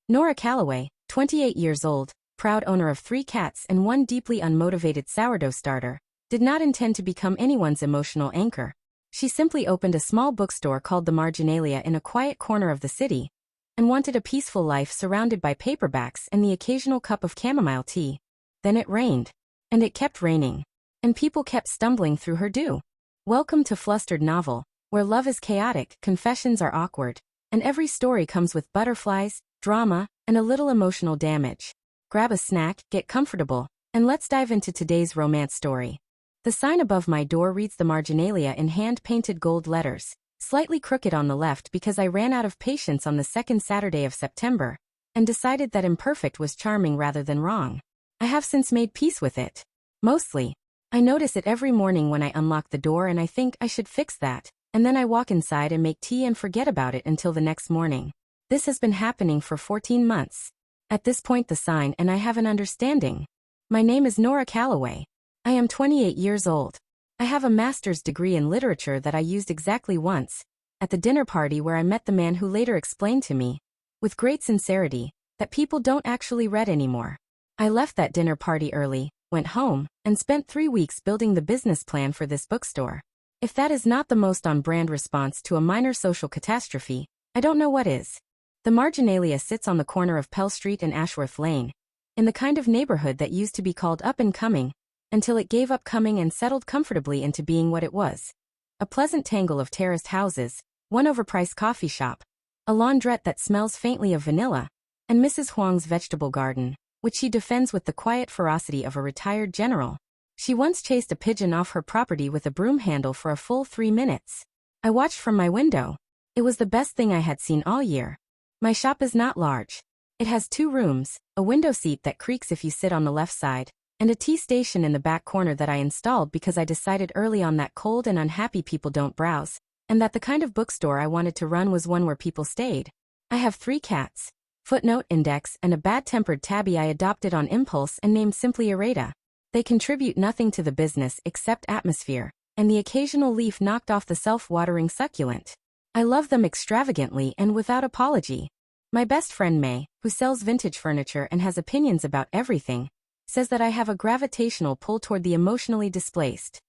Nora Calloway, 28 years old, proud owner of 3 cats and one deeply unmotivated sourdough starter, did not intend to become anyone's emotional anchor. She simply opened a small bookstore called the Marginalia in a quiet corner of the city, and wanted a peaceful life surrounded by paperbacks and the occasional cup of chamomile tea. Then it rained. And it kept raining. And people kept stumbling through her door. Welcome to Flustered Novel, where love is chaotic, confessions are awkward, and every story comes with butterflies, drama, and a little emotional damage. Grab a snack, get comfortable, and let's dive into today's romance story. The sign above my door reads the Marginalia in hand-painted gold letters, slightly crooked on the left because I ran out of patience on the second Saturday of September, and decided that imperfect was charming rather than wrong. I have since made peace with it. Mostly. I notice it every morning when I unlock the door and I think I should fix that, and then I walk inside and make tea and forget about it until the next morning. This has been happening for 14 months. At this point the sign and I have an understanding. My name is Nora Calloway. I am 28 years old. I have a master's degree in literature that I used exactly once, at the dinner party where I met the man who later explained to me, with great sincerity, that people don't actually read anymore. I left that dinner party early, went home, and spent 3 weeks building the business plan for this bookstore. If that is not the most on-brand response to a minor social catastrophe, I don't know what is. The Marginalia sits on the corner of Pell Street and Ashworth Lane, in the kind of neighborhood that used to be called up and coming, until it gave up coming and settled comfortably into being what it was. A pleasant tangle of terraced houses, one overpriced coffee shop, a laundrette that smells faintly of vanilla, and Mrs. Huang's vegetable garden, which she defends with the quiet ferocity of a retired general. She once chased a pigeon off her property with a broom handle for a full 3 minutes. I watched from my window. It was the best thing I had seen all year. My shop is not large. It has 2 rooms, a window seat that creaks if you sit on the left side, and a tea station in the back corner that I installed because I decided early on that cold and unhappy people don't browse, and that the kind of bookstore I wanted to run was one where people stayed. I have 3 cats, footnote index, and a bad-tempered tabby I adopted on impulse and named simply Areta. They contribute nothing to the business except atmosphere, and the occasional leaf knocked off the self-watering succulent. I love them extravagantly and without apology. My best friend May, who sells vintage furniture and has opinions about everything, says that I have a gravitational pull toward the emotionally displaced.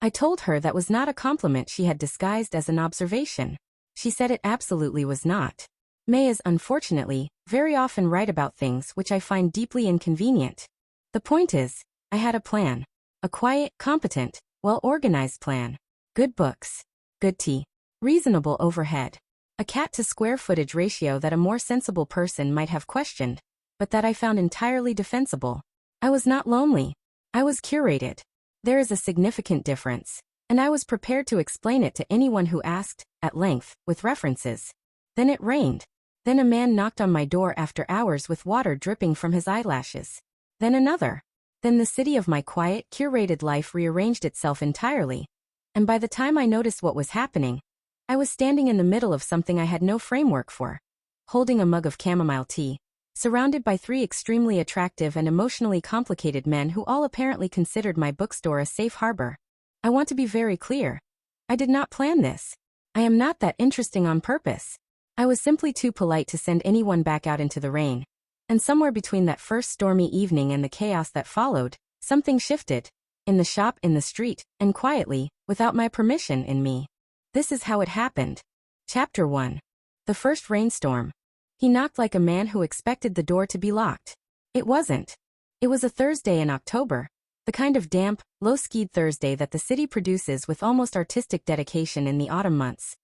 I told her that was not a compliment she had disguised as an observation. She said it absolutely was not. May is, unfortunately, very often right about things which I find deeply inconvenient. The point is, I had a plan. A quiet, competent, well-organized plan. Good books. Good tea. Reasonable overhead. A cat-to-square footage ratio that a more sensible person might have questioned, but that I found entirely defensible. I was not lonely. I was curated. There is a significant difference, and I was prepared to explain it to anyone who asked, at length, with references. Then it rained. Then a man knocked on my door after hours with water dripping from his eyelashes. Then another. Then the city of my quiet, curated life rearranged itself entirely. And by the time I noticed what was happening, I was standing in the middle of something I had no framework for. Holding a mug of chamomile tea, surrounded by 3 extremely attractive and emotionally complicated men who all apparently considered my bookstore a safe harbor. I want to be very clear. I did not plan this. I am not that interesting on purpose. I was simply too polite to send anyone back out into the rain. And somewhere between that first stormy evening and the chaos that followed, something shifted. In the shop, in the street, and quietly, without my permission, in me. This is how it happened. Chapter 1. The first rainstorm. He knocked like a man who expected the door to be locked. It wasn't. It was a Thursday in October, the kind of damp, low-skied Thursday that the city produces with almost artistic dedication in the autumn months.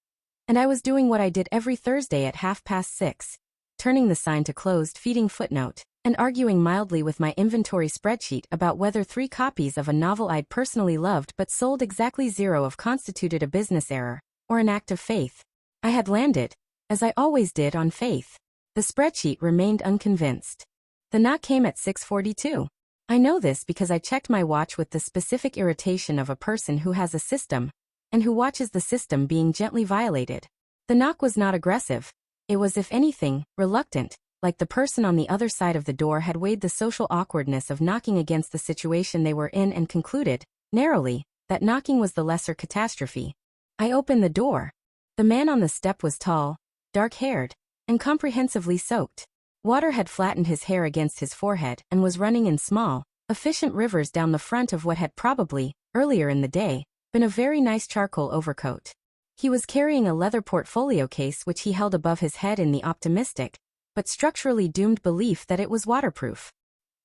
And I was doing what I did every Thursday at 6:30, turning the sign to closed, feeding footnote, and arguing mildly with my inventory spreadsheet about whether 3 copies of a novel I'd personally loved but sold exactly 0 of constituted a business error, or an act of faith. I had landed, as I always did, on faith. The spreadsheet remained unconvinced. The knock came at 6:42. I know this because I checked my watch with the specific irritation of a person who has a system, and who watches the system being gently violated. The knock was not aggressive. It was, if anything, reluctant, like the person on the other side of the door had weighed the social awkwardness of knocking against the situation they were in and concluded, narrowly, that knocking was the lesser catastrophe. I opened the door. The man on the step was tall, dark-haired, and comprehensively soaked. Water had flattened his hair against his forehead and was running in small, efficient rivers down the front of what had probably, earlier in the day, been a very nice charcoal overcoat. He was carrying a leather portfolio case which he held above his head in the optimistic, but structurally doomed belief that it was waterproof.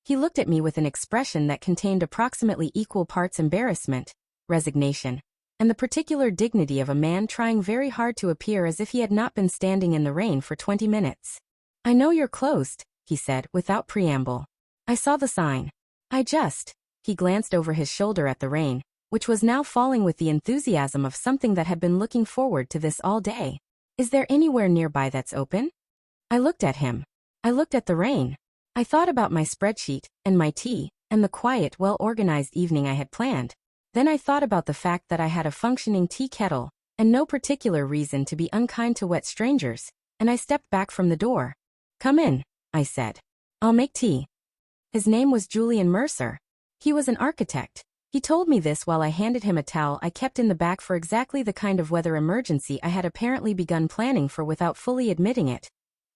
He looked at me with an expression that contained approximately equal parts embarrassment, resignation, and the particular dignity of a man trying very hard to appear as if he had not been standing in the rain for 20 minutes. "I know you're closed," he said without preamble. "I saw the sign. He glanced over his shoulder at the rain, which was now falling with the enthusiasm of something that had been looking forward to this all day. "Is there anywhere nearby that's open?" I looked at him. I looked at the rain. I thought about my spreadsheet, and my tea, and the quiet, well-organized evening I had planned. Then I thought about the fact that I had a functioning tea kettle, and no particular reason to be unkind to wet strangers, and I stepped back from the door. "Come in," I said. "I'll make tea." His name was Julian Mercer. He was an architect. He told me this while I handed him a towel I kept in the back for exactly the kind of weather emergency I had apparently begun planning for without fully admitting it.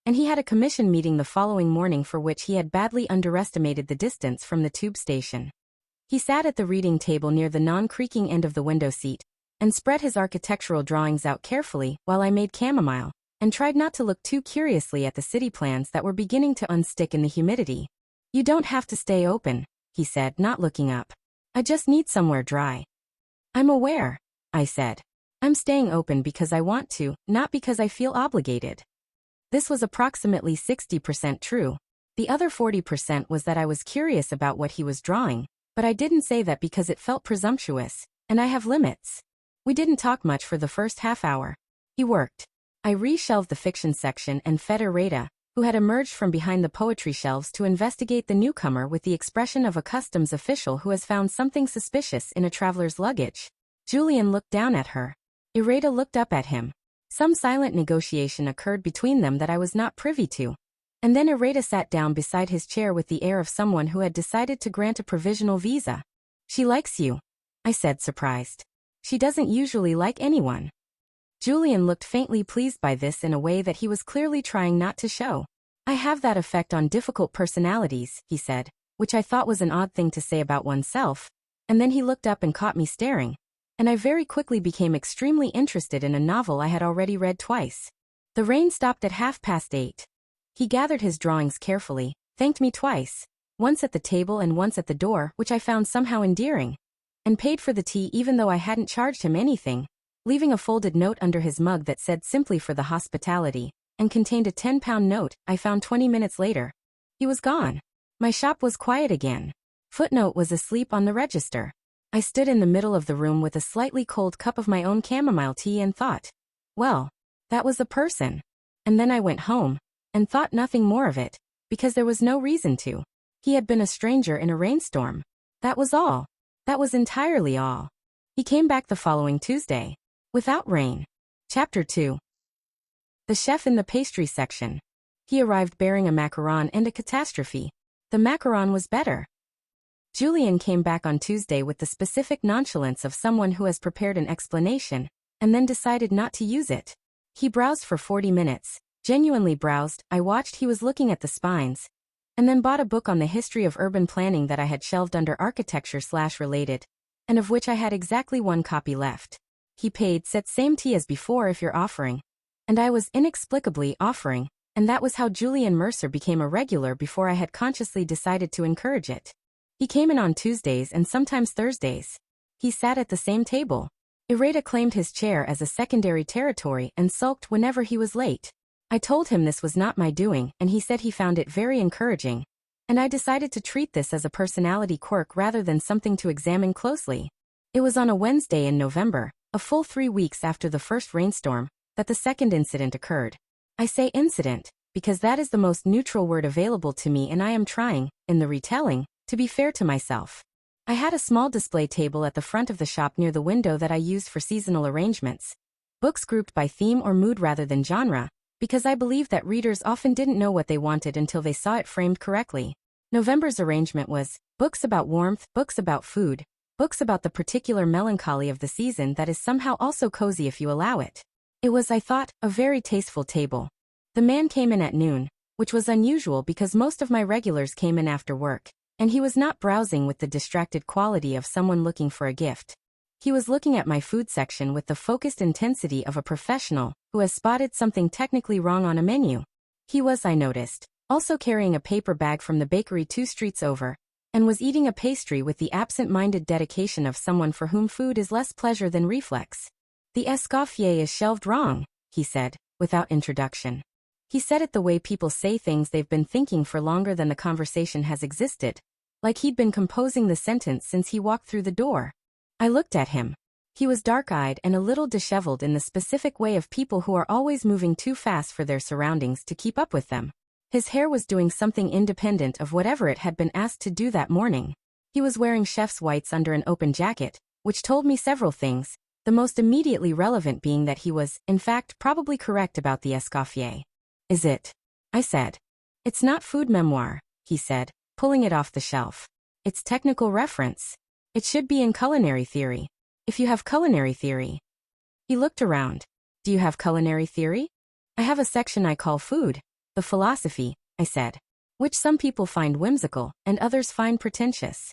And he had a commission meeting the following morning for which he had badly underestimated the distance from the tube station. He sat at the reading table near the non-creaking end of the window seat, and spread his architectural drawings out carefully while I made chamomile, and tried not to look too curiously at the city plans that were beginning to unstick in the humidity. "You don't have to stay open," he said, not looking up. "I just need somewhere dry." "I'm aware," I said. "I'm staying open because I want to, not because I feel obligated." This was approximately 60% true. The other 40% was that I was curious about what he was drawing, but I didn't say that because it felt presumptuous, and I have limits. We didn't talk much for the first half hour. He worked. I re-shelved the fiction section and fed Ireda, who had emerged from behind the poetry shelves to investigate the newcomer with the expression of a customs official who has found something suspicious in a traveler's luggage. Julian looked down at her. Ireda looked up at him. Some silent negotiation occurred between them that I was not privy to. And then Ireda sat down beside his chair with the air of someone who had decided to grant a provisional visa. "She likes you," I said, surprised. "She doesn't usually like anyone." Julian looked faintly pleased by this in a way that he was clearly trying not to show. "I have that effect on difficult personalities," he said, which I thought was an odd thing to say about oneself, and then he looked up and caught me staring, and I very quickly became extremely interested in a novel I had already read twice. The rain stopped at 8:30. He gathered his drawings carefully, thanked me twice, once at the table and once at the door, which I found somehow endearing, and paid for the tea even though I hadn't charged him anything, leaving a folded note under his mug that said simply for the hospitality, and contained a 10-pound note I found 20 minutes later. He was gone. My shop was quiet again. Footnote was asleep on the register. I stood in the middle of the room with a slightly cold cup of my own chamomile tea and thought, well, that was the person. And then I went home, and thought nothing more of it, because there was no reason to. He had been a stranger in a rainstorm. That was all. That was entirely all. He came back the following Tuesday. Without rain. Chapter 2. The chef in the pastry section. He arrived bearing a macaron and a catastrophe. The macaron was better. Julian came back on Tuesday with the specific nonchalance of someone who has prepared an explanation, and then decided not to use it. He browsed for 40 minutes, genuinely browsed. I watched. He was looking at the spines, and then bought a book on the history of urban planning that I had shelved under architecture/related, and of which I had exactly one copy left. He paid, said same tea as before if you're offering. And I was inexplicably offering, and that was how Julian Mercer became a regular before I had consciously decided to encourage it. He came in on Tuesdays and sometimes Thursdays. He sat at the same table. Ireda claimed his chair as a secondary territory and sulked whenever he was late. I told him this was not my doing, and he said he found it very encouraging. And I decided to treat this as a personality quirk rather than something to examine closely. It was on a Wednesday in November, a full 3 weeks after the first rainstorm, that the second incident occurred. I say incident, because that is the most neutral word available to me, and I am trying, in the retelling, to be fair to myself. I had a small display table at the front of the shop near the window that I used for seasonal arrangements. Books grouped by theme or mood rather than genre, because I believed that readers often didn't know what they wanted until they saw it framed correctly. November's arrangement was books about warmth, books about food, books about the particular melancholy of the season that is somehow also cozy if you allow it. It was, I thought, a very tasteful table. The man came in at noon, which was unusual because most of my regulars came in after work, and he was not browsing with the distracted quality of someone looking for a gift. He was looking at my food section with the focused intensity of a professional who has spotted something technically wrong on a menu. He was, I noticed, also carrying a paper bag from the bakery 2 streets over, and was eating a pastry with the absent-minded dedication of someone for whom food is less pleasure than reflex. "The escoffier is shelved wrong," he said, without introduction. He said it the way people say things they've been thinking for longer than the conversation has existed, like he'd been composing the sentence since he walked through the door. I looked at him. He was dark-eyed and a little disheveled in the specific way of people who are always moving too fast for their surroundings to keep up with them. His hair was doing something independent of whatever it had been asked to do that morning. He was wearing chef's whites under an open jacket, which told me several things, the most immediately relevant being that he was, in fact, probably correct about the escoffier. "Is it?" I said. "It's not food memoir," he said, pulling it off the shelf. "It's technical reference. It should be in culinary theory. If you have culinary theory." He looked around. "Do you have culinary theory?" "I have a section I call food, the philosophy," I said, "which some people find whimsical and others find pretentious."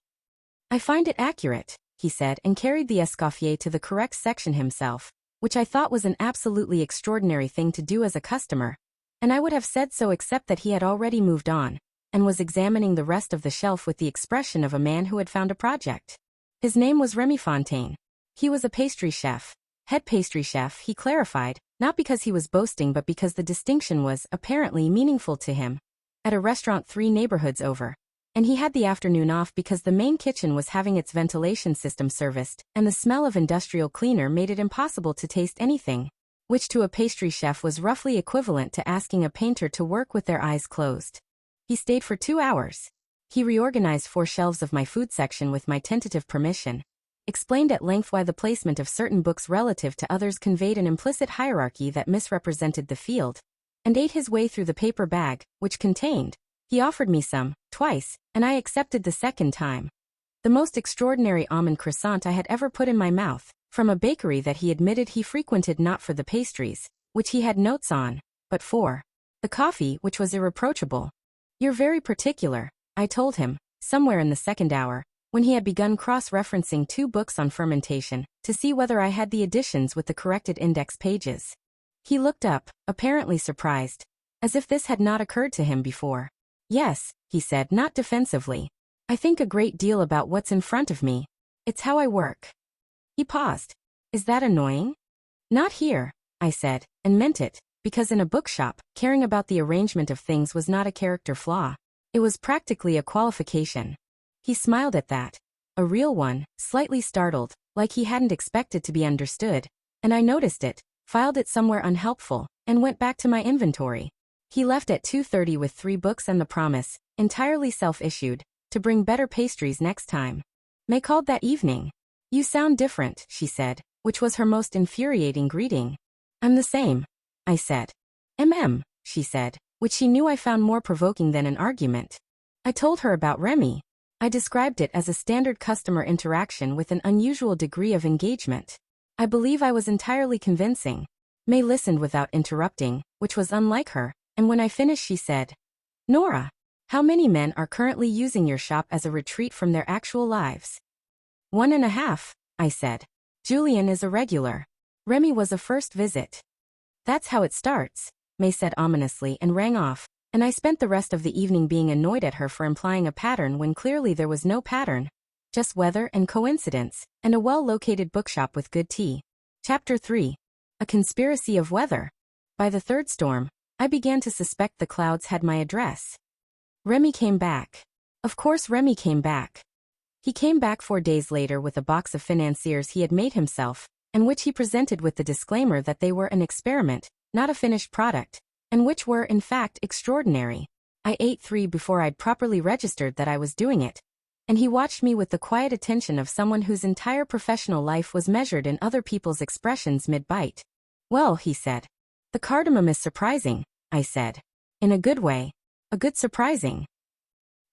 "I find it accurate," he said, and carried the escoffier to the correct section himself, which I thought was an absolutely extraordinary thing to do as a customer, and I would have said so except that he had already moved on, and was examining the rest of the shelf with the expression of a man who had found a project. His name was Remy Fontaine. He was a pastry chef. Head pastry chef, he clarified, not because he was boasting but because the distinction was, apparently, meaningful to him. At a restaurant 3 neighborhoods over. And he had the afternoon off because the main kitchen was having its ventilation system serviced, and the smell of industrial cleaner made it impossible to taste anything, which to a pastry chef was roughly equivalent to asking a painter to work with their eyes closed. He stayed for 2 hours. He reorganized 4 shelves of my food section with my tentative permission, explained at length why the placement of certain books relative to others conveyed an implicit hierarchy that misrepresented the field, and ate his way through the paper bag, which contained. He offered me some, twice, and I accepted the second time. The most extraordinary almond croissant I had ever put in my mouth, from a bakery that he admitted he frequented not for the pastries, which he had notes on, but for the coffee, which was irreproachable. "You're very particular," I told him, somewhere in the second hour, when he had begun cross-referencing 2 books on fermentation, to see whether I had the editions with the corrected index pages. He looked up, apparently surprised, as if this had not occurred to him before. "Yes," he said, not defensively. "I think a great deal about what's in front of me. It's how I work." He paused. "Is that annoying?" "Not here," I said, and meant it, because in a bookshop, caring about the arrangement of things was not a character flaw. It was practically a qualification. He smiled at that. A real one, slightly startled, like he hadn't expected to be understood, and I noticed it, filed it somewhere unhelpful, and went back to my inventory. He left at 2:30 with 3 books and the promise, entirely self-issued, to bring better pastries next time. May called that evening. "You sound different," she said, which was her most infuriating greeting. "I'm the same," I said. She said, which she knew I found more provoking than an argument. I told her about Remy. I described it as a standard customer interaction with an unusual degree of engagement. I believe I was entirely convincing. May listened without interrupting, which was unlike her, and when I finished she said, "Nora, how many men are currently using your shop as a retreat from their actual lives?" 1.5, I said. "Julian is a regular. Remy was a first visit." "That's how it starts," May said ominously and rang off, and I spent the rest of the evening being annoyed at her for implying a pattern when clearly there was no pattern. Just weather and coincidence, and a well-located bookshop with good tea. Chapter 3. A Conspiracy of Weather. By the third storm, I began to suspect the clouds had my address. Remy came back. Of course Remy came back. He came back 4 days later with a box of financiers he had made himself, and which he presented with the disclaimer that they were an experiment, not a finished product, and which were, in fact, extraordinary. I ate 3 before I'd properly registered that I was doing it, and he watched me with the quiet attention of someone whose entire professional life was measured in other people's expressions mid-bite. "Well," he said. "The cardamom is surprising," I said. "In a good way. A good surprising."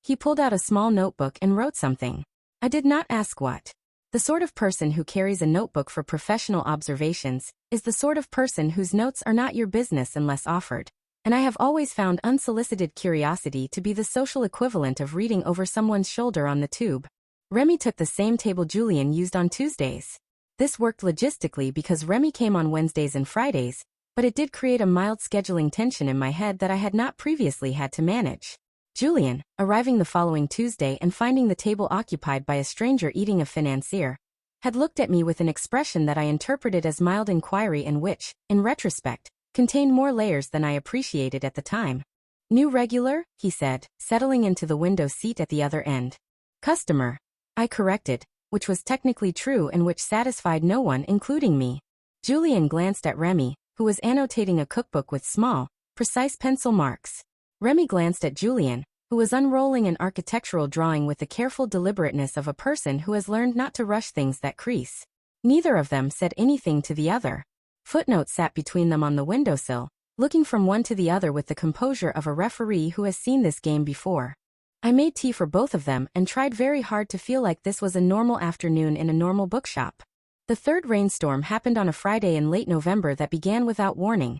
He pulled out a small notebook and wrote something. I did not ask what. The sort of person who carries a notebook for professional observations is the sort of person whose notes are not your business unless offered. And I have always found unsolicited curiosity to be the social equivalent of reading over someone's shoulder on the tube. Remy took the same table Julian used on Tuesdays. This worked logistically because Remy came on Wednesdays and Fridays, but it did create a mild scheduling tension in my head that I had not previously had to manage. Julian, arriving the following Tuesday and finding the table occupied by a stranger eating a financier, had looked at me with an expression that I interpreted as mild inquiry and which, in retrospect, contained more layers than I appreciated at the time. "New regular?" he said, settling into the window seat at the other end. "Customer," I corrected, which was technically true and which satisfied no one, including me. Julian glanced at Remy, who was annotating a cookbook with small, precise pencil marks. Remy glanced at Julian, who was unrolling an architectural drawing with the careful deliberateness of a person who has learned not to rush things that crease. Neither of them said anything to the other. Footnote sat between them on the windowsill, looking from one to the other with the composure of a referee who has seen this game before. I made tea for both of them and tried very hard to feel like this was a normal afternoon in a normal bookshop. The third rainstorm happened on a Friday in late November that began without warning.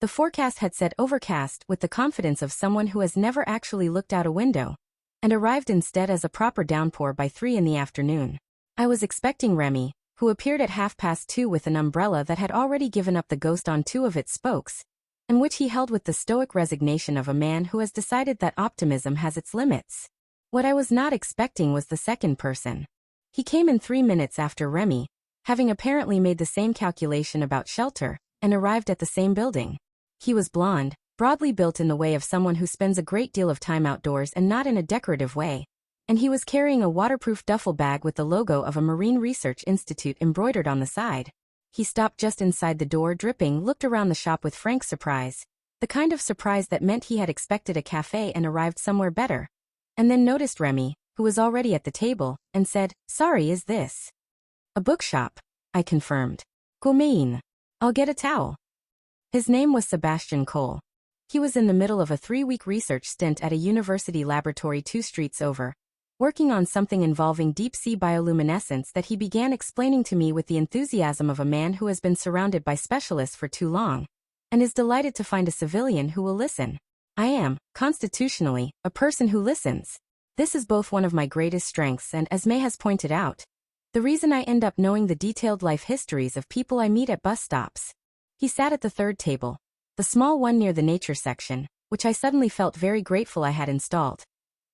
The forecast had said overcast with the confidence of someone who has never actually looked out a window, and arrived instead as a proper downpour by 3 in the afternoon. I was expecting Remy, who appeared at 2:30 with an umbrella that had already given up the ghost on 2 of its spokes, and which he held with the stoic resignation of a man who has decided that optimism has its limits. What I was not expecting was the second person. He came in 3 minutes after Remy, having apparently made the same calculation about shelter, and arrived at the same building. He was blonde, broadly built in the way of someone who spends a great deal of time outdoors and not in a decorative way, and he was carrying a waterproof duffel bag with the logo of a Marine Research Institute embroidered on the side. He stopped just inside the door, dripping, looked around the shop with frank surprise, the kind of surprise that meant he had expected a cafe and arrived somewhere better, and then noticed Remy, who was already at the table, and said, "Sorry, is this a bookshop?" I confirmed. "Combien? I'll get a towel." His name was Sebastian Cole. He was in the middle of a 3-week research stint at a university laboratory 2 streets over, working on something involving deep-sea bioluminescence that he began explaining to me with the enthusiasm of a man who has been surrounded by specialists for too long, and is delighted to find a civilian who will listen. I am, constitutionally, a person who listens. This is both one of my greatest strengths and, as May has pointed out, the reason I end up knowing the detailed life histories of people I meet at bus stops. He sat at the third table, the small one near the nature section, which I suddenly felt very grateful I had installed,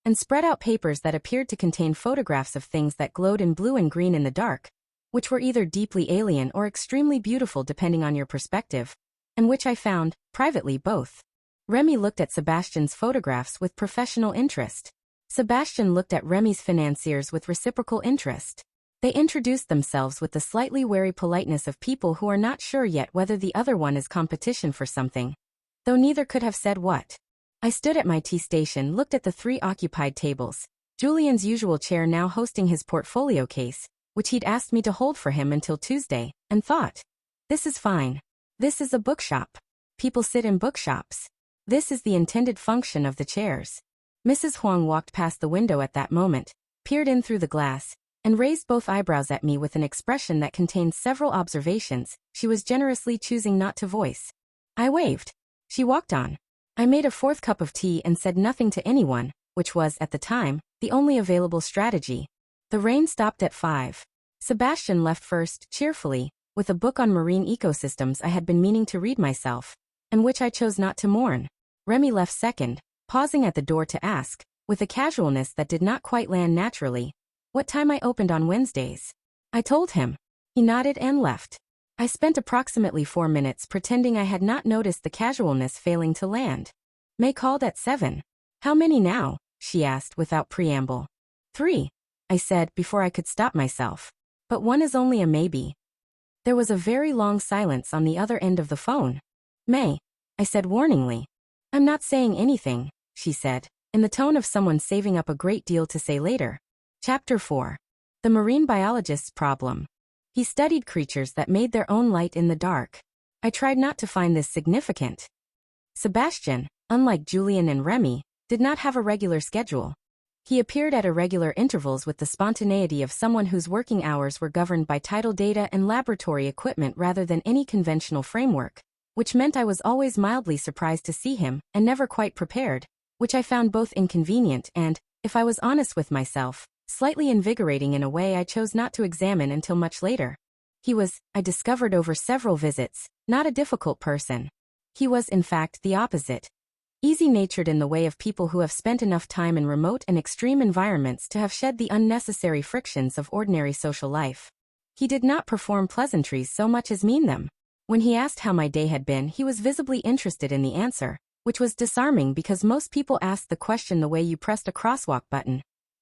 and spread out papers that appeared to contain photographs of things that glowed in blue and green in the dark, which were either deeply alien or extremely beautiful depending on your perspective, and which I found, privately, both. Remy looked at Sebastian's photographs with professional interest. Sebastian looked at Remy's financiers with reciprocal interest. They introduced themselves with the slightly wary politeness of people who are not sure yet whether the other one is competition for something, though neither could have said what. I stood at my tea station, looked at the 3 occupied tables, Julian's usual chair now hosting his portfolio case, which he'd asked me to hold for him until Tuesday, and thought, this is fine. This is a bookshop. People sit in bookshops. This is the intended function of the chairs. Mrs. Huang walked past the window at that moment, peered in through the glass, and raised both eyebrows at me with an expression that contained several observations she was generously choosing not to voice. I waved. She walked on. I made a 4th cup of tea and said nothing to anyone, which was, at the time, the only available strategy. The rain stopped at 5. Sebastian left first, cheerfully, with a book on marine ecosystems I had been meaning to read myself, and which I chose not to mourn. Remy left second, pausing at the door to ask, with a casualness that did not quite land naturally, what time I opened on Wednesdays. I told him. He nodded and left. I spent approximately 4 minutes pretending I had not noticed the casualness failing to land. May called at 7. "How many now?" she asked without preamble. 3, I said before I could stop myself. But 1 is only a maybe. There was a very long silence on the other end of the phone. "May," I said warningly. "I'm not saying anything," she said, in the tone of someone saving up a great deal to say later. Chapter 4. The Marine Biologist's Problem. He studied creatures that made their own light in the dark. I tried not to find this significant. Sebastian, unlike Julian and Remy, did not have a regular schedule. He appeared at irregular intervals with the spontaneity of someone whose working hours were governed by tidal data and laboratory equipment rather than any conventional framework, which meant I was always mildly surprised to see him and never quite prepared, which I found both inconvenient and, if I was honest with myself, slightly invigorating in a way I chose not to examine until much later. He was, I discovered over several visits, not a difficult person. He was, in fact, the opposite. Easy-natured in the way of people who have spent enough time in remote and extreme environments to have shed the unnecessary frictions of ordinary social life. He did not perform pleasantries so much as mean them. When he asked how my day had been, he was visibly interested in the answer, which was disarming because most people asked the question the way you pressed a crosswalk button.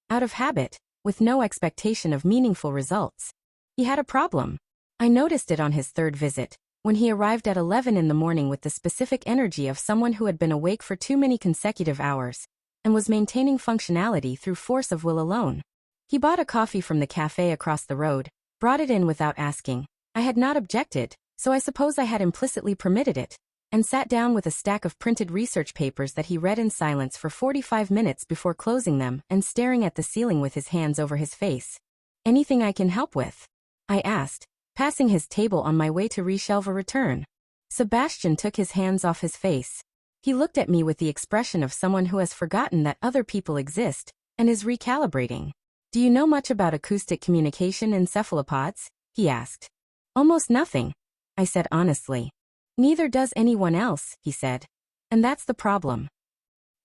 Out of habit, with no expectation of meaningful results. He had a problem. I noticed it on his third visit, when he arrived at 11 in the morning with the specific energy of someone who had been awake for too many consecutive hours, and was maintaining functionality through force of will alone. He bought a coffee from the cafe across the road, brought it in without asking. I had not objected, so I suppose I had implicitly permitted it, and sat down with a stack of printed research papers that he read in silence for 45 minutes before closing them and staring at the ceiling with his hands over his face. "Anything I can help with?" I asked, passing his table on my way to reshelve a return. Sebastian took his hands off his face. He looked at me with the expression of someone who has forgotten that other people exist and is recalibrating. "Do you know much about acoustic communication in cephalopods?" he asked. "Almost nothing," I said honestly. "Neither does anyone else," he said. "And that's the problem."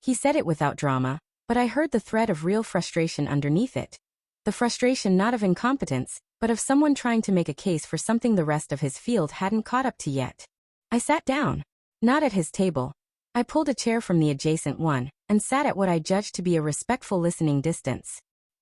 He said it without drama, but I heard the thread of real frustration underneath it. The frustration not of incompetence, but of someone trying to make a case for something the rest of his field hadn't caught up to yet. I sat down. Not at his table. I pulled a chair from the adjacent one, and sat at what I judged to be a respectful listening distance.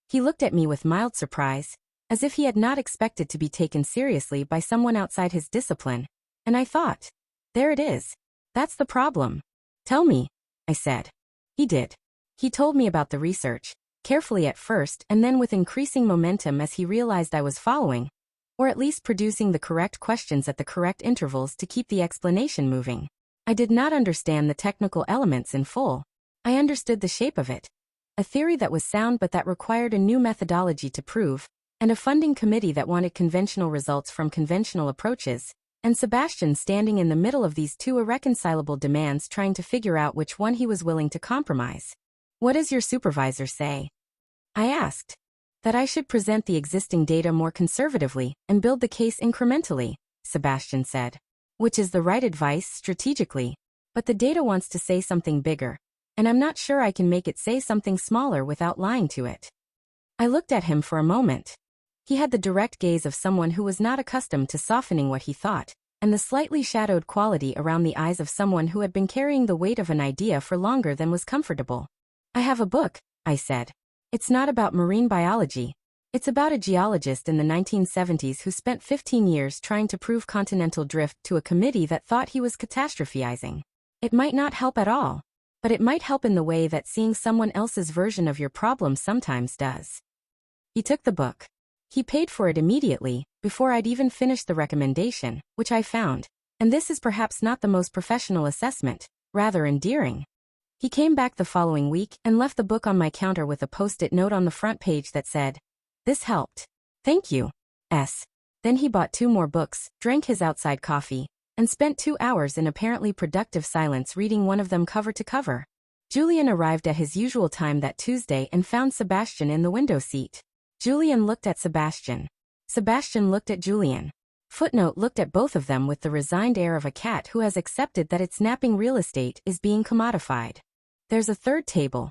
He looked at me with mild surprise, as if he had not expected to be taken seriously by someone outside his discipline, and I thought, there it is. That's the problem. "Tell me," I said. He did. He told me about the research, carefully at first and then with increasing momentum as he realized I was following, or at least producing the correct questions at the correct intervals to keep the explanation moving. I did not understand the technical elements in full. I understood the shape of it. A theory that was sound but that required a new methodology to prove, and a funding committee that wanted conventional results from conventional approaches, and Sebastian standing in the middle of these two irreconcilable demands trying to figure out which one he was willing to compromise. "What does your supervisor say?" I asked. "That I should present the existing data more conservatively and build the case incrementally," Sebastian said. "Which is the right advice strategically. But the data wants to say something bigger, and I'm not sure I can make it say something smaller without lying to it." I looked at him for a moment. He had the direct gaze of someone who was not accustomed to softening what he thought, and the slightly shadowed quality around the eyes of someone who had been carrying the weight of an idea for longer than was comfortable. "I have a book," I said. "It's not about marine biology. It's about a geologist in the 1970s who spent 15 years trying to prove continental drift to a committee that thought he was catastrophizing. It might not help at all, but it might help in the way that seeing someone else's version of your problem sometimes does." He took the book. He paid for it immediately, before I'd even finished the recommendation, which I found, and this is perhaps not the most professional assessment, rather endearing. He came back the following week and left the book on my counter with a post-it note on the front page that said, "This helped. Thank you. S." Then he bought 2 more books, drank his outside coffee, and spent 2 hours in apparently productive silence reading one of them cover to cover. Julian arrived at his usual time that Tuesday and found Sebastian in the window seat. Julian looked at Sebastian. Sebastian looked at Julian. Footnote looked at both of them with the resigned air of a cat who has accepted that its napping real estate is being commodified. "There's a third table,"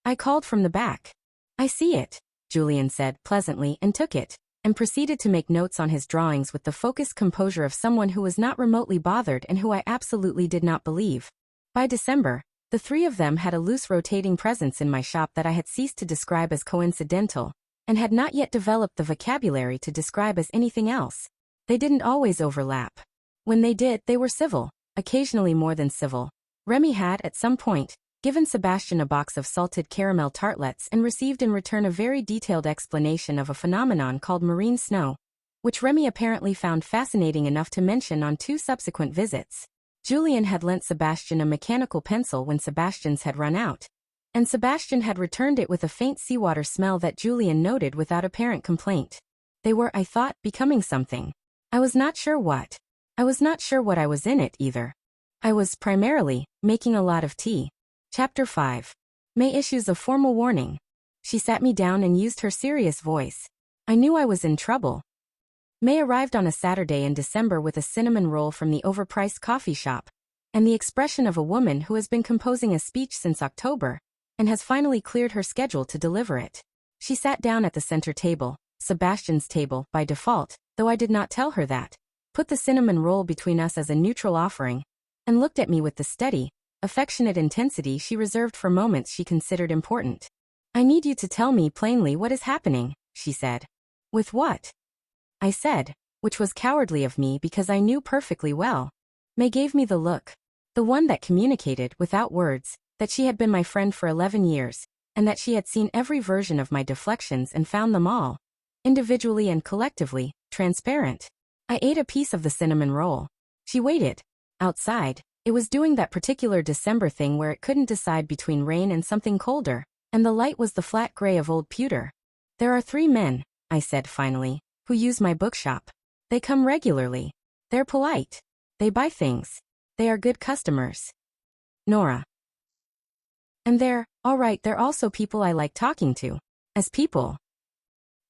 I called from the back. "I see it," Julian said pleasantly and took it, and proceeded to make notes on his drawings with the focused composure of someone who was not remotely bothered and who I absolutely did not believe. By December, the 3 of them had a loose rotating presence in my shop that I had ceased to describe as coincidental, and had not yet developed the vocabulary to describe as anything else. They didn't always overlap. When they did, they were civil, occasionally more than civil. Remy had, at some point, given Sebastian a box of salted caramel tartlets and received in return a very detailed explanation of a phenomenon called marine snow, which Remy apparently found fascinating enough to mention on 2 subsequent visits. Julian had lent Sebastian a mechanical pencil when Sebastian's had run out, and Sebastian had returned it with a faint seawater smell that Julian noted without apparent complaint. They were, I thought, becoming something. I was not sure what. I was not sure what I was in it, either. I was, primarily, making a lot of tea. Chapter 5. May issues a formal warning. She sat me down and used her serious voice. I knew I was in trouble. May arrived on a Saturday in December with a cinnamon roll from the overpriced coffee shop, and the expression of a woman who has been composing a speech since October, and has finally cleared her schedule to deliver it. She sat down at the center table, Sebastian's table, by default, though I did not tell her that, put the cinnamon roll between us as a neutral offering, and looked at me with the steady, affectionate intensity she reserved for moments she considered important. I need you to tell me plainly what is happening, she said. With what? I said, which was cowardly of me because I knew perfectly well. May gave me the look. The one that communicated, without words, that she had been my friend for 11 years, and that she had seen every version of my deflections and found them all, individually and collectively, transparent. I ate a piece of the cinnamon roll. She waited. Outside, it was doing that particular December thing where it couldn't decide between rain and something colder, and the light was the flat gray of old pewter. There are 3 men, I said finally, who use my bookshop. They come regularly. They're polite. They buy things. They are good customers. Nora. And they're all also people I like talking to. As people.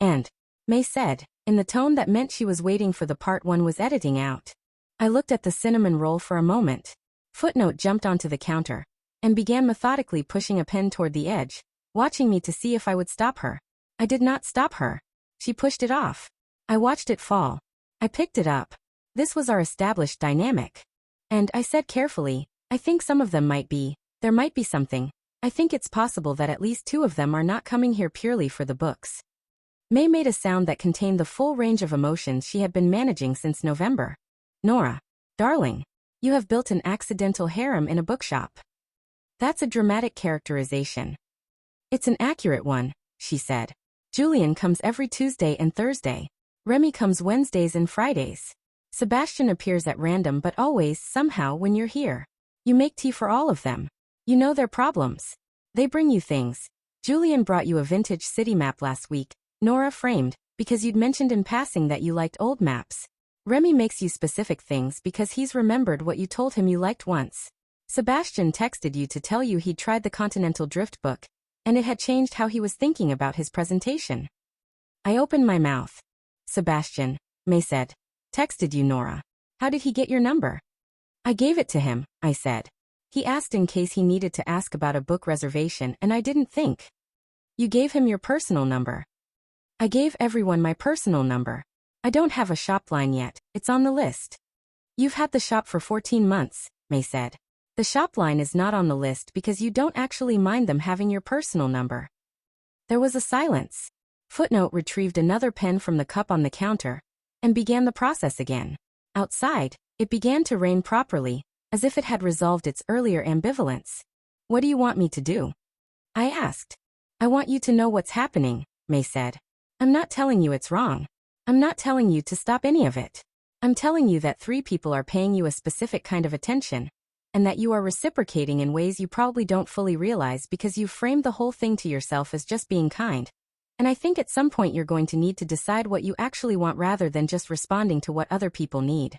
And, May said, in the tone that meant she was waiting for the part one was editing out. I looked at the cinnamon roll for a moment. Footnote jumped onto the counter, and began methodically pushing a pen toward the edge, watching me to see if I would stop her. I did not stop her. She pushed it off. I watched it fall. I picked it up. This was our established dynamic. And I said carefully, I think some of them might be, there might be something. I think it's possible that at least 2 of them are not coming here purely for the books. May made a sound that contained the full range of emotions she had been managing since November. Nora, darling, you have built an accidental harem in a bookshop. That's a dramatic characterization. It's an accurate one, she said. Julian comes every Tuesday and Thursday. Remy comes Wednesdays and Fridays. Sebastian appears at random but always, somehow, when you're here. You make tea for all of them. You know their problems. They bring you things. Julian brought you a vintage city map last week, Nora framed, because you'd mentioned in passing that you liked old maps. Remy makes you specific things because he's remembered what you told him you liked once. Sebastian texted you to tell you he'd tried the Continental Drift book, and it had changed how he was thinking about his presentation. I opened my mouth. Sebastian, May said. Texted you, Nora. How did he get your number? I gave it to him, I said. He asked in case he needed to ask about a book reservation and I didn't think. You gave him your personal number. I gave everyone my personal number. I don't have a shop line yet, it's on the list. You've had the shop for 14 months, May said. The shop line is not on the list because you don't actually mind them having your personal number. There was a silence. Footnote retrieved another pen from the cup on the counter, and began the process again. Outside, it began to rain properly, as if it had resolved its earlier ambivalence. What do you want me to do? I asked. I want you to know what's happening, May said. I'm not telling you it's wrong. I'm not telling you to stop any of it. I'm telling you that 3 people are paying you a specific kind of attention, and that you are reciprocating in ways you probably don't fully realize because you've framed the whole thing to yourself as just being kind. And I think at some point you're going to need to decide what you actually want rather than just responding to what other people need.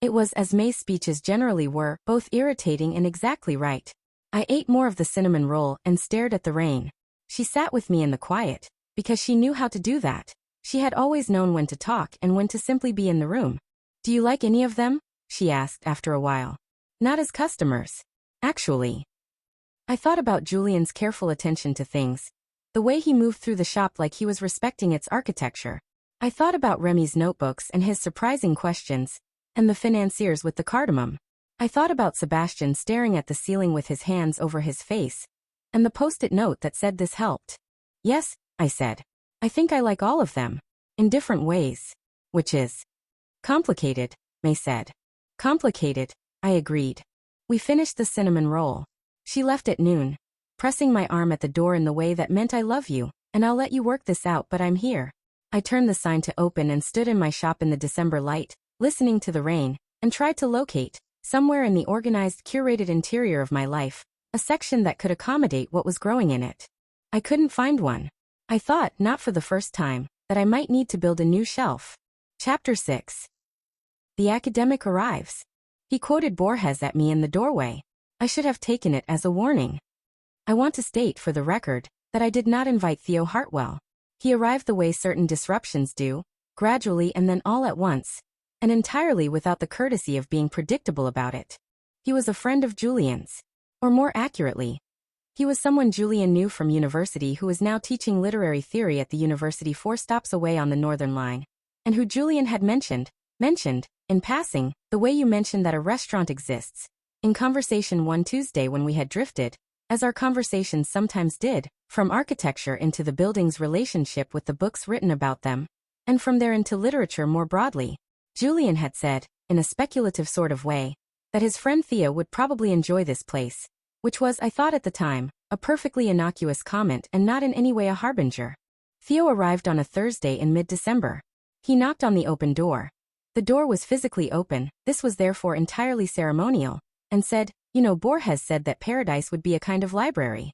It was, as May's speeches generally were, both irritating and exactly right. I ate more of the cinnamon roll and stared at the rain. She sat with me in the quiet, because she knew how to do that. She had always known when to talk and when to simply be in the room. Do you like any of them? She asked after a while. Not as customers. Actually. I thought about Julian's careful attention to things. The way he moved through the shop like he was respecting its architecture. I thought about Remy's notebooks and his surprising questions, and the financiers with the cardamom. I thought about Sebastian staring at the ceiling with his hands over his face, and the post-it note that said this helped. Yes, I said. I think I like all of them. In different ways. Which is complicated, May said. Complicated, I agreed. We finished the cinnamon roll. She left at noon, pressing my arm at the door in the way that meant I love you, and I'll let you work this out but I'm here. I turned the sign to open and stood in my shop in the December light, listening to the rain, and tried to locate, somewhere in the organized, curated interior of my life, a section that could accommodate what was growing in it. I couldn't find one. I thought, not for the first time, that I might need to build a new shelf. Chapter 6. The academic arrives. He quoted Borges at me in the doorway. I should have taken it as a warning. I want to state for the record that I did not invite Theo Hartwell. He arrived the way certain disruptions do, gradually and then all at once, and entirely without the courtesy of being predictable about it. He was a friend of Julian's. Or more accurately, he was someone Julian knew from university who is now teaching literary theory at the university 4 stops away on the Northern Line, and who Julian had mentioned, in passing, the way you mentioned that a restaurant exists, in conversation one Tuesday when we had drifted, as our conversations sometimes did, from architecture into the building's relationship with the books written about them, and from there into literature more broadly. Julian had said, in a speculative sort of way, that his friend Theo would probably enjoy this place, which was, I thought at the time, a perfectly innocuous comment and not in any way a harbinger. Theo arrived on a Thursday in mid-December. He knocked on the open door. The door was physically open, this was therefore entirely ceremonial, and said, "You know, Borges said that paradise would be a kind of library."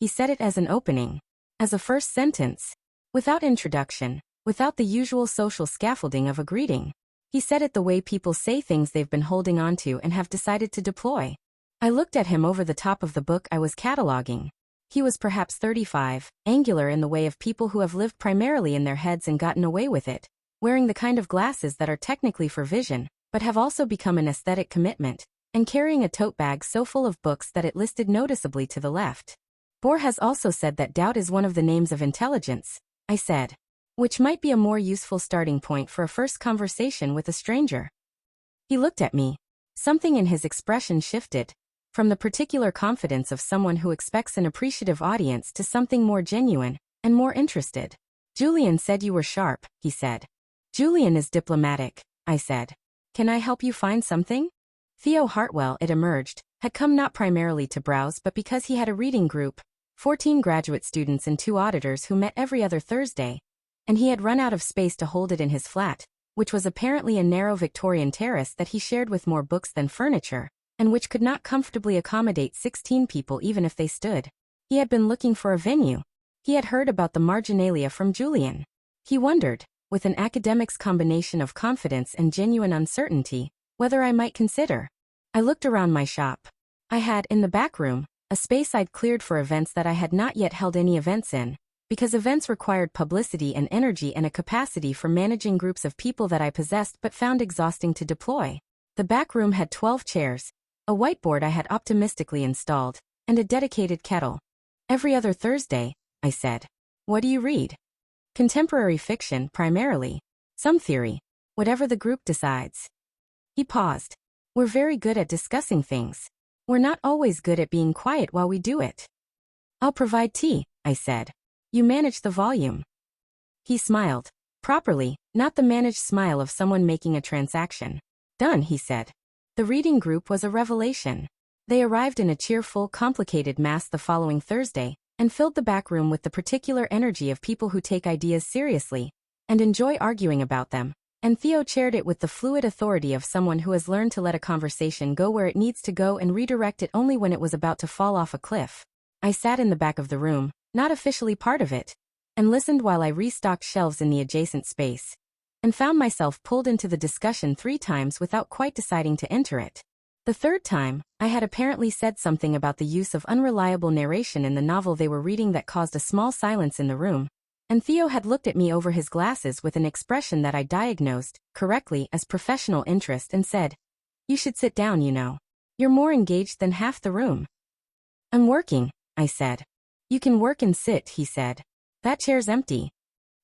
He said it as an opening, as a first sentence, without introduction, without the usual social scaffolding of a greeting. He said it the way people say things they've been holding on to and have decided to deploy. I looked at him over the top of the book I was cataloging. He was perhaps 35, angular in the way of people who have lived primarily in their heads and gotten away with it, wearing the kind of glasses that are technically for vision, but have also become an aesthetic commitment, and carrying a tote bag so full of books that it listed noticeably to the left. Borges also said that doubt is one of the names of intelligence, I said, which might be a more useful starting point for a first conversation with a stranger. He looked at me. Something in his expression shifted, from the particular confidence of someone who expects an appreciative audience to something more genuine and more interested. "Julian said you were sharp," he said. "Julian is diplomatic," I said. "Can I help you find something?" Theo Hartwell, it emerged, had come not primarily to browse but because he had a reading group, 14 graduate students and 2 auditors who met every other Thursday, and he had run out of space to hold it in his flat, which was apparently a narrow Victorian terrace that he shared with more books than furniture, and which could not comfortably accommodate 16 people even if they stood. He had been looking for a venue. He had heard about the Marginalia from Julian. He wondered, with an academic's combination of confidence and genuine uncertainty, whether I might consider. I looked around my shop. I had, in the back room, a space I'd cleared for events that I had not yet held any events in, because events required publicity and energy and a capacity for managing groups of people that I possessed but found exhausting to deploy. The back room had 12 chairs, a whiteboard I had optimistically installed, and a dedicated kettle. "Every other Thursday," I said. "What do you read?" "Contemporary fiction, primarily. Some theory. Whatever the group decides." He paused. "We're very good at discussing things. We're not always good at being quiet while we do it." "I'll provide tea," I said. "You manage the volume." He smiled. Properly, not the managed smile of someone making a transaction. "Done," he said. The reading group was a revelation. They arrived in a cheerful, complicated mass the following Thursday, and filled the back room with the particular energy of people who take ideas seriously, and enjoy arguing about them, and Theo chaired it with the fluid authority of someone who has learned to let a conversation go where it needs to go and redirect it only when it was about to fall off a cliff. I sat in the back of the room, not officially part of it, and listened while I restocked shelves in the adjacent space, and found myself pulled into the discussion 3 times without quite deciding to enter it. The 3rd time, I had apparently said something about the use of unreliable narration in the novel they were reading that caused a small silence in the room, and Theo had looked at me over his glasses with an expression that I diagnosed, correctly, as professional interest and said, "You should sit down, you know. You're more engaged than half the room." "I'm working," I said. "You can work and sit," he said. "That chair's empty."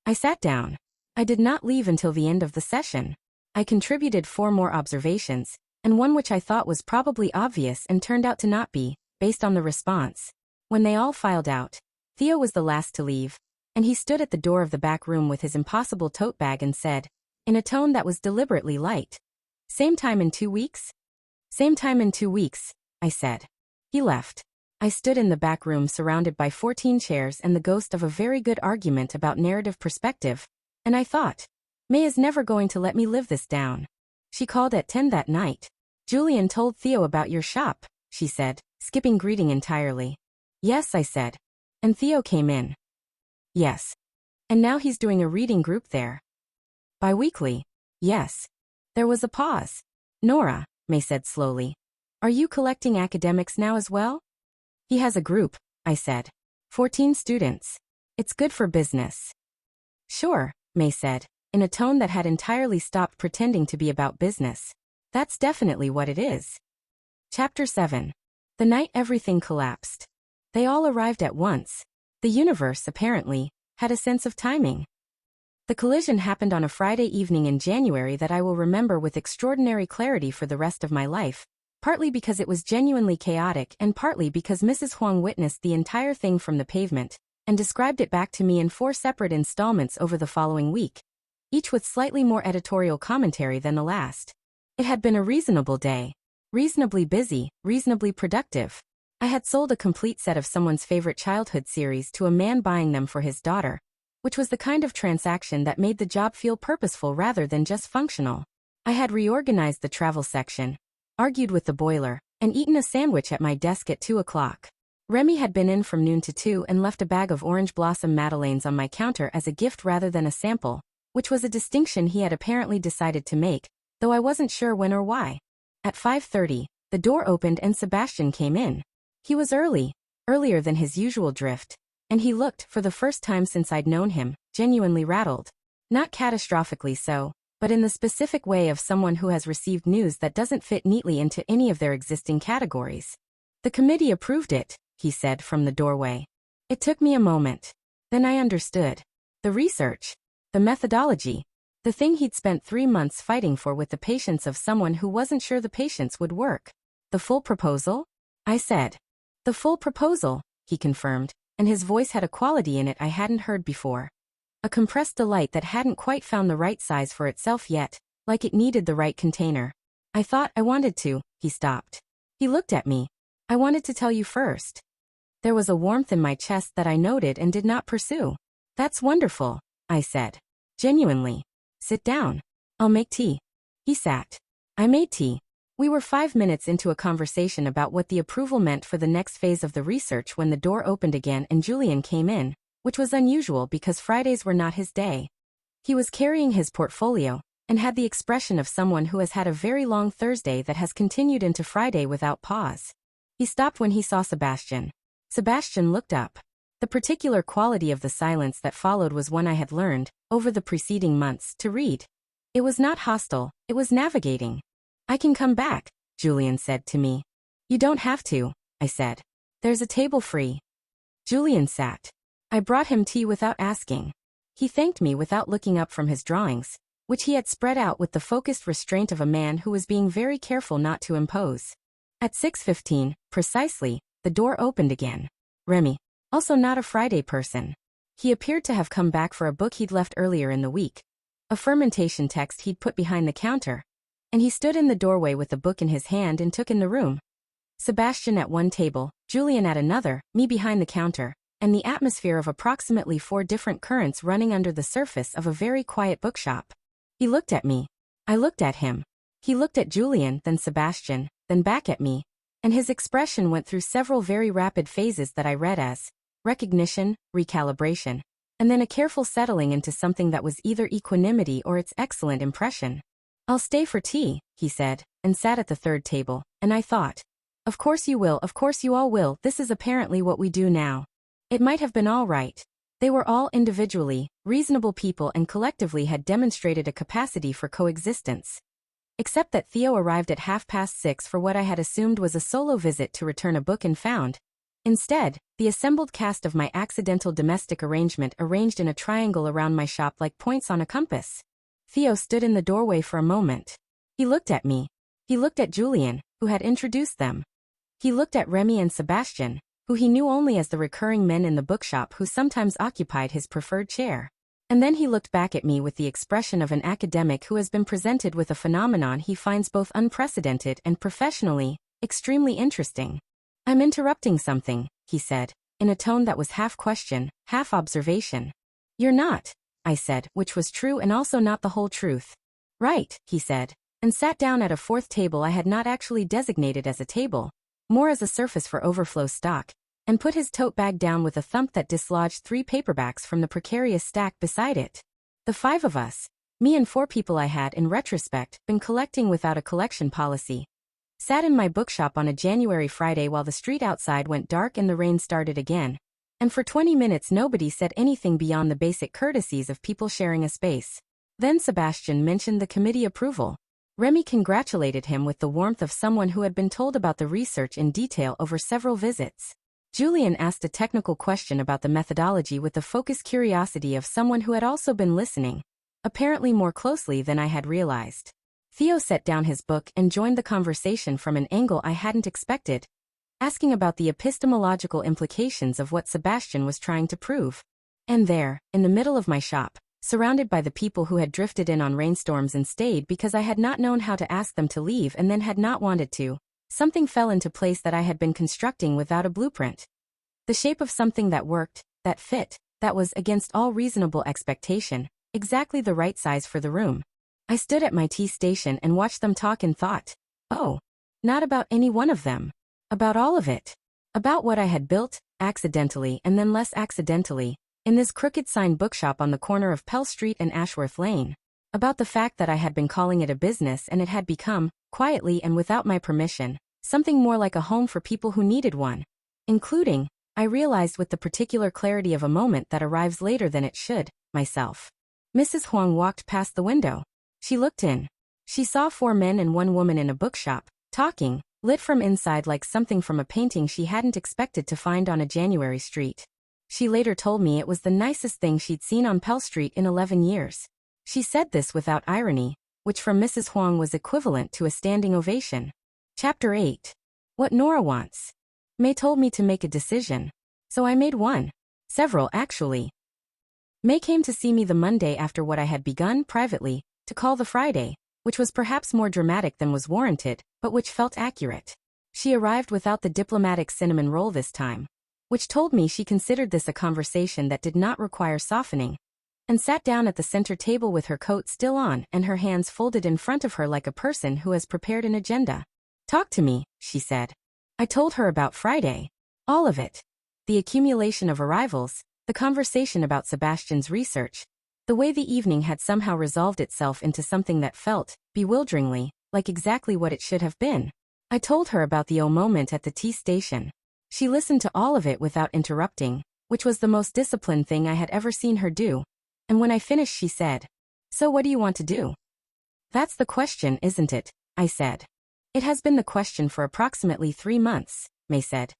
I sat down. I did not leave until the end of the session. I contributed 4 more observations, and one which I thought was probably obvious and turned out to not be, based on the response. When they all filed out, Theo was the last to leave, and he stood at the door of the back room with his impossible tote bag and said, in a tone that was deliberately light, "Same time in 2 weeks?" "Same time in 2 weeks," I said. He left. I stood in the back room surrounded by 14 chairs and the ghost of a very good argument about narrative perspective, and I thought, May is never going to let me live this down. She called at 10 that night. "Julian told Theo about your shop," she said, skipping greeting entirely. "Yes," I said. "And Theo came in." "Yes. And now he's doing a reading group there." "Bi-weekly?" "Yes." There was a pause. "Nora, May said slowly. Are you collecting academics now as well? He has a group, I said. 14 students. It's good for business. Sure, May said, in a tone that had entirely stopped pretending to be about business. That's definitely what it is. Chapter 7. The night everything collapsed. They all arrived at once. The universe, apparently, had a sense of timing. The collision happened on a Friday evening in January that I will remember with extraordinary clarity for the rest of my life, partly because it was genuinely chaotic and partly because Mrs. Huang witnessed the entire thing from the pavement and described it back to me in 4 separate installments over the following week, each with slightly more editorial commentary than the last. It had been a reasonable day. Reasonably busy, reasonably productive. I had sold a complete set of someone's favorite childhood series to a man buying them for his daughter, which was the kind of transaction that made the job feel purposeful rather than just functional. I had reorganized the travel section, argued with the boiler, and eaten a sandwich at my desk at 2 o'clock. Remy had been in from noon to 2 and left a bag of orange blossom madeleines on my counter as a gift rather than a sample, which was a distinction he had apparently decided to make, though I wasn't sure when or why. At 5:30, the door opened and Sebastian came in. He was early, earlier than his usual drift, and he looked, for the first time since I'd known him, genuinely rattled. Not catastrophically so, but in the specific way of someone who has received news that doesn't fit neatly into any of their existing categories. The committee approved it, he said from the doorway. It took me a moment. Then I understood. The research. The methodology. The thing he'd spent 3 months fighting for with the patience of someone who wasn't sure the patience would work. The full proposal? I said. The full proposal, he confirmed, and his voice had a quality in it I hadn't heard before. A compressed delight that hadn't quite found the right size for itself yet, like it needed the right container. I thought I wanted to, he stopped. He looked at me. I wanted to tell you first. There was a warmth in my chest that I noted and did not pursue. That's wonderful, I said. Genuinely. Sit down. I'll make tea. He sat. I made tea. We were 5 minutes into a conversation about what the approval meant for the next phase of the research when the door opened again and Julian came in, which was unusual because Fridays were not his day. He was carrying his portfolio, and had the expression of someone who has had a very long Thursday that has continued into Friday without pause. He stopped when he saw Sebastian. Sebastian looked up. The particular quality of the silence that followed was one I had learned, over the preceding months, to read. It was not hostile, it was navigating. I can come back, Julian said to me. You don't have to, I said. There's a table free. Julian sat. I brought him tea without asking. He thanked me without looking up from his drawings, which he had spread out with the focused restraint of a man who was being very careful not to impose. At 6:15, precisely, the door opened again. Remy, also not a Friday person. He appeared to have come back for a book he'd left earlier in the week, a fermentation text he'd put behind the counter, and he stood in the doorway with the book in his hand and took in the room. Sebastian at one table, Julian at another, me behind the counter, and the atmosphere of approximately 4 different currents running under the surface of a very quiet bookshop. He looked at me. I looked at him. He looked at Julian, then Sebastian, then back at me, and his expression went through several very rapid phases that I read as recognition, recalibration, and then a careful settling into something that was either equanimity or its excellent impression. I'll stay for tea, he said, and sat at the third table, and I thought, of course you will, of course you all will, this is apparently what we do now. It might have been all right. They were all individually reasonable people and collectively had demonstrated a capacity for coexistence. Except that Theo arrived at 6:30 for what I had assumed was a solo visit to return a book and found, instead, the assembled cast of my accidental domestic arrangement arranged in a triangle around my shop like points on a compass. Theo stood in the doorway for a moment. He looked at me. He looked at Julian, who had introduced them. He looked at Remy and Sebastian, who he knew only as the recurring men in the bookshop who sometimes occupied his preferred chair. And then he looked back at me with the expression of an academic who has been presented with a phenomenon he finds both unprecedented and professionally extremely interesting. I'm interrupting something, he said, in a tone that was half question, half observation. You're not, I said, which was true and also not the whole truth. Right, he said, and sat down at a fourth table I had not actually designated as a table, more as a surface for overflow stock, and put his tote bag down with a thump that dislodged 3 paperbacks from the precarious stack beside it. The 5 of us, me and 4 people I had, in retrospect, been collecting without a collection policy, Sat in my bookshop on a January Friday while the street outside went dark and the rain started again. And for 20 minutes nobody said anything beyond the basic courtesies of people sharing a space. Then Sebastian mentioned the committee approval. Remy congratulated him with the warmth of someone who had been told about the research in detail over several visits. Julian asked a technical question about the methodology with the focused curiosity of someone who had also been listening, apparently more closely than I had realized. Theo set down his book and joined the conversation from an angle I hadn't expected, asking about the epistemological implications of what Sebastian was trying to prove. And there, in the middle of my shop, surrounded by the people who had drifted in on rainstorms and stayed because I had not known how to ask them to leave and then had not wanted to, something fell into place that I had been constructing without a blueprint. The shape of something that worked, that fit, that was, against all reasonable expectation, exactly the right size for the room. I stood at my tea station and watched them talk and thought, oh, not about any one of them. About all of it. About what I had built, accidentally and then less accidentally, in this crooked sign bookshop on the corner of Pell Street and Ashworth Lane. About the fact that I had been calling it a business and it had become, quietly and without my permission, something more like a home for people who needed one. Including, I realized with the particular clarity of a moment that arrives later than it should, myself. Mrs. Huang walked past the window. She looked in. She saw 4 men and 1 woman in a bookshop, talking, lit from inside like something from a painting she hadn't expected to find on a January street. She later told me it was the nicest thing she'd seen on Pell Street in 11 years. She said this without irony, which from Mrs. Huang was equivalent to a standing ovation. Chapter 8. What Nora wants. May told me to make a decision. So I made one. Several, actually. May came to see me the Monday after what I had begun, privately, to call the Friday, which was perhaps more dramatic than was warranted, but which felt accurate. She arrived without the diplomatic cinnamon roll this time, which told me she considered this a conversation that did not require softening, and sat down at the center table with her coat still on and her hands folded in front of her like a person who has prepared an agenda. Talk to me, she said. I told her about Friday. All of it. The accumulation of arrivals, the conversation about Sebastian's research, the way the evening had somehow resolved itself into something that felt, bewilderingly, like exactly what it should have been. I told her about the moment at the tea station. She listened to all of it without interrupting, which was the most disciplined thing I had ever seen her do. And when I finished she said, "So what do you want to do?" "That's the question, isn't it?" I said. "It has been the question for approximately 3 months," May said.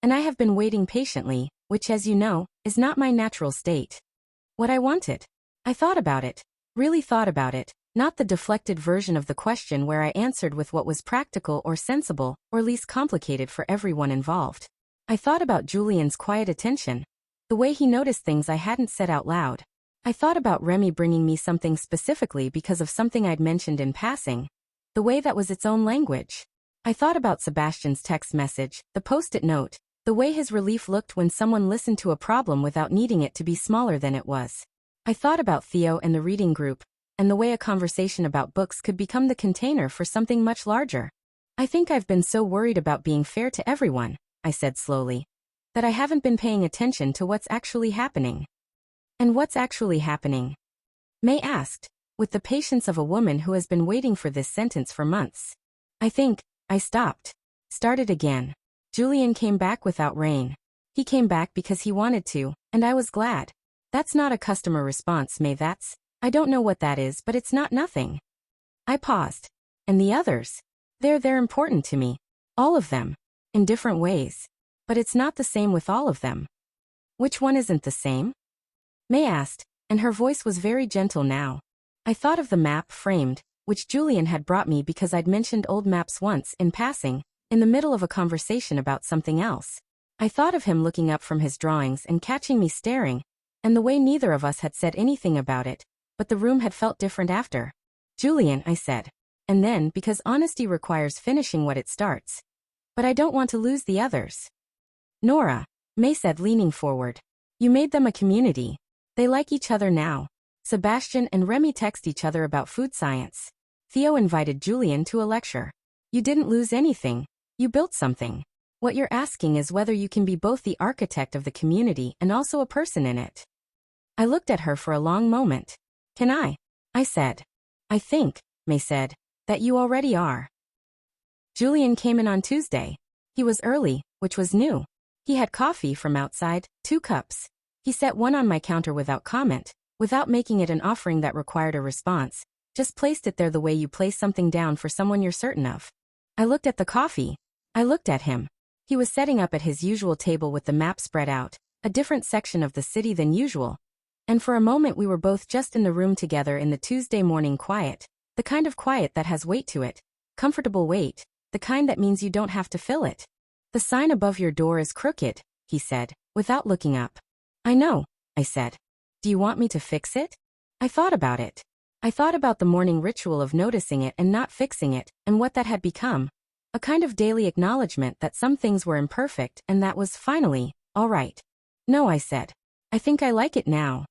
"And I have been waiting patiently, which as you know, is not my natural state." What I wanted. I thought about it. Really thought about it, not the deflected version of the question where I answered with what was practical or sensible, or least complicated for everyone involved. I thought about Julian's quiet attention. The way he noticed things I hadn't said out loud. I thought about Remy bringing me something specifically because of something I'd mentioned in passing. The way that was its own language. I thought about Sebastian's text message, the post-it note, the way his relief looked when someone listened to a problem without needing it to be smaller than it was. I thought about Theo and the reading group, and the way a conversation about books could become the container for something much larger. I think I've been so worried about being fair to everyone, I said slowly, that I haven't been paying attention to what's actually happening. And what's actually happening? May asked, with the patience of a woman who has been waiting for this sentence for months. I stopped. Started again. Julian came back without rain. He came back because he wanted to, and I was glad. That's not a customer response, May, I don't know what that is, but it's not nothing. I paused. And the others? They're important to me. All of them. In different ways. But it's not the same with all of them. Which one isn't the same? May asked, and her voice was very gentle now. I thought of the map framed, which Julian had brought me because I'd mentioned old maps once, in passing, in the middle of a conversation about something else. I thought of him looking up from his drawings and catching me staring, and the way neither of us had said anything about it, but the room had felt different after. Julian, I said. And then, because honesty requires finishing what it starts. But I don't want to lose the others. Nora, May said, leaning forward. You made them a community. They like each other now. Sebastian and Remy text each other about food science. Theo invited Julian to a lecture. You didn't lose anything. You built something. What you're asking is whether you can be both the architect of the community and also a person in it. I looked at her for a long moment. Can I? I said. I think, May said, that you already are. Julian came in on Tuesday. He was early, which was new. He had coffee from outside, 2 cups. He set one on my counter without comment, without making it an offering that required a response, just placed it there the way you place something down for someone you're certain of. I looked at the coffee. I looked at him. He was setting up at his usual table with the map spread out, a different section of the city than usual. And for a moment we were both just in the room together in the Tuesday morning quiet, the kind of quiet that has weight to it, comfortable weight, the kind that means you don't have to fill it. The sign above your door is crooked, he said, without looking up. I know, I said. Do you want me to fix it? I thought about it. I thought about the morning ritual of noticing it and not fixing it, and what that had become. A kind of daily acknowledgement that some things were imperfect and that was, finally, all right. No, I said. I think I like it now.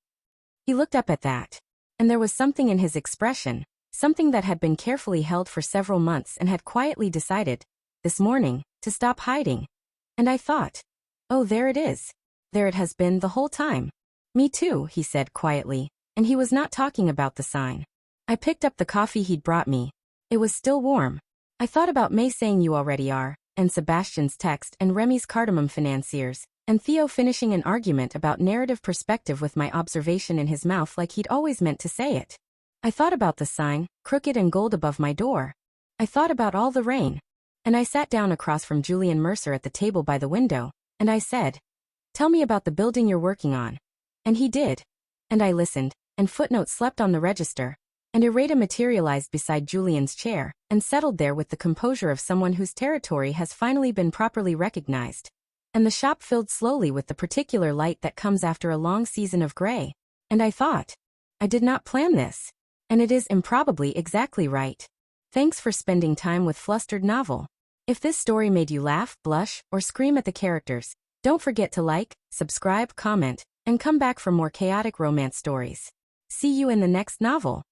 He looked up at that. And there was something in his expression, something that had been carefully held for several months and had quietly decided, this morning, to stop hiding. And I thought, oh, there it is. There it has been the whole time. Me too, he said quietly, and he was not talking about the sign. I picked up the coffee he'd brought me. It was still warm. I thought about May saying you already are, and Sebastian's text and Remy's cardamom financiers, and Theo finishing an argument about narrative perspective with my observation in his mouth like he'd always meant to say it. I thought about the sign, crooked and gold above my door. I thought about all the rain. And I sat down across from Julian Mercer at the table by the window, and I said, tell me about the building you're working on. And he did. And I listened, and footnotes slept on the register, and Irata materialized beside Julian's chair, and settled there with the composure of someone whose territory has finally been properly recognized. And the shop filled slowly with the particular light that comes after a long season of gray. And I thought, I did not plan this. And it is improbably exactly right. Thanks for spending time with Flustered Novel. If this story made you laugh, blush, or scream at the characters, don't forget to like, subscribe, comment, and come back for more chaotic romance stories. See you in the next novel.